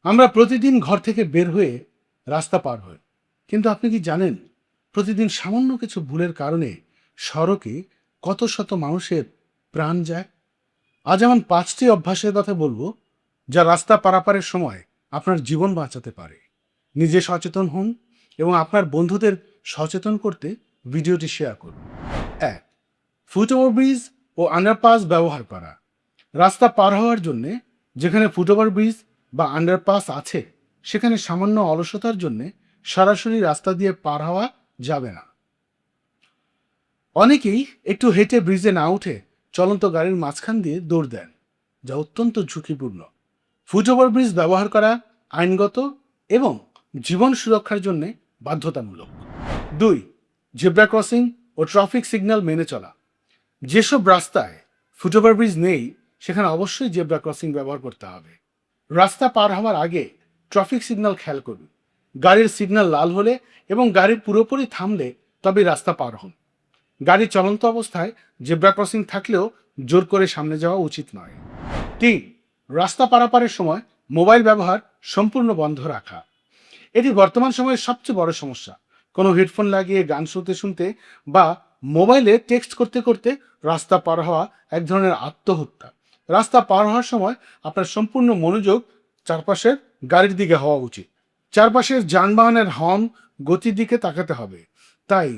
আমরা প্রতিদিন ঘর থেকে বের হয়ে রাস্তা পার হই, কিন্তু আপনি কি জানেন প্রতিদিন সামান্য কিছু ভুলের কারণে সড়কে কত শত মানুষের প্রাণ যায়? আজ এমন 5টি অভ্যাসের কথা বলবো যা রাস্তা পারাপারের সময় আপনার জীবন বাঁচাতে পারে। নিজে সচেতন হন এবং আপনার বন্ধুদের সচেতন করতে ভিডিওটি শেয়ার করুন। 1. ফুটওভার ব্রিজ ও আন্ডারপাস ব্যবহার করা। রাস্তা পার হওয়ার জন্য যেখানে ফুটওভার ব্রিজ বা আন্ডারপাস আছে সেখানে সামান্য অলসতার জন্য সরাসরি রাস্তা দিয়ে পার হওয়া যাবে না। অনেকেই একটু হেঁটে ব্রিজে না উঠে চলন্ত গাড়ির মাঝখান দিয়ে দৌড় দেন, যা অত্যন্ত ঝুঁকিপূর্ণ। ফুটওভার ব্রিজ ব্যবহার করা আইনগত এবং জীবন সুরক্ষার জন্য বাধ্যতামূলক। 2. জেব্রা ক্রসিং ও ট্রাফিক সিগন্যাল মেনে চলা। যেসব রাস্তায় ফুটওভার ব্রিজ নেই সেখানে অবশ্যই জেব্রা ক্রসিং ব্যবহার করতে হবে। রাস্তা পার হওয়ার আগে ট্রাফিক সিগন্যাল খেয়াল করুন। গাড়ির সিগন্যাল লাল হলে এবং গাড়ি পুরোপুরি থামলে তবে রাস্তা পার হন। গাড়ি চলন্ত অবস্থায় জেব্রা ক্রসিং থাকলেও জোর করে সামনে যাওয়া উচিত নয়। 3. রাস্তা পারাপারের সময় মোবাইল ব্যবহার সম্পূর্ণ বন্ধ রাখা। এটি বর্তমান সময়ের সবচেয়ে বড় সমস্যা। কোনো হেডফোন লাগিয়ে গান শুনতে শুনতে বা মোবাইলে টেক্সট করতে করতে রাস্তা পার হওয়া এক ধরনের আত্মহত্যা। রাস্তা পার হওয়ার সময় আপনার সম্পূর্ণ মনোযোগ চারপাশের গাড়ির দিকে হওয়া উচিত। চারপাশের যানবাহনের হর্ন গতির দিকে তাকাতে হবে। তাই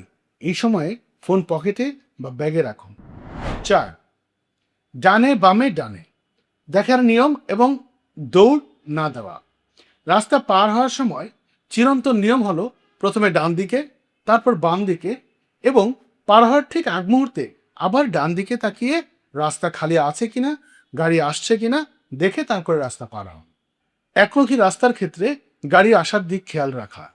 এই সময়ে ফোন পকেটে বা ব্যাগে রাখুন। 4. ডানে বামে ডানে দেখার নিয়ম এবং দৌড় না দেওয়া। রাস্তা পার হওয়ার সময় চিরন্তন নিয়ম হলো প্রথমে ডান দিকে, তারপর বাম দিকে এবং পার হওয়ার ঠিক আগ মুহূর্তে আবার ডান দিকে তাকিয়ে রাস্তা খালি আছে কিনা, গাড়ি আসছে কিনা দেখে তারপরে রাস্তা পার হন। একমুখী রাস্তার ক্ষেত্রে গাড়ি আসার দিক খেয়াল রাখা।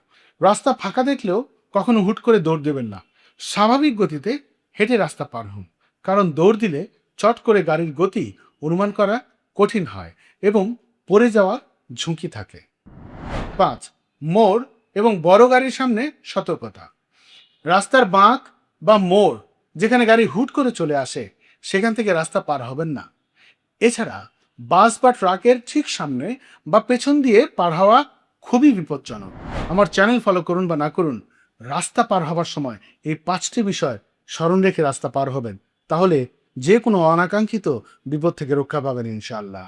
রাস্তা ফাঁকা দেখলেও কখনো হুট করে দৌড় দেবেন না। স্বাভাবিক গতিতে হেঁটে রাস্তা পার হন, কারণ দৌড় দিলে চট করে গাড়ির গতি অনুমান করা কঠিন হয় এবং পড়ে যাওয়ার ঝুঁকি থাকে। 5. মোড় এবং বড় গাড়ির সামনে সতর্কতা। রাস্তার বাঁক বা মোড় যেখানে গাড়ি হুট করে চলে আসে সেখান থেকে রাস্তা পার হবেন না। এছাড়া বাস বা ট্রাকের ঠিক সামনে বা পেছন দিয়ে পার হওয়া খুবই বিপজ্জনক। আমার চ্যানেল ফলো করুন বা না করুন, রাস্তা পার হওয়ার সময় এই 5টি বিষয় স্মরণ রেখে রাস্তা পার হবেন, তাহলে যে কোনো অনাকাঙ্ক্ষিত বিপদ থেকে রক্ষা পাবেন ইনশাআল্লাহ।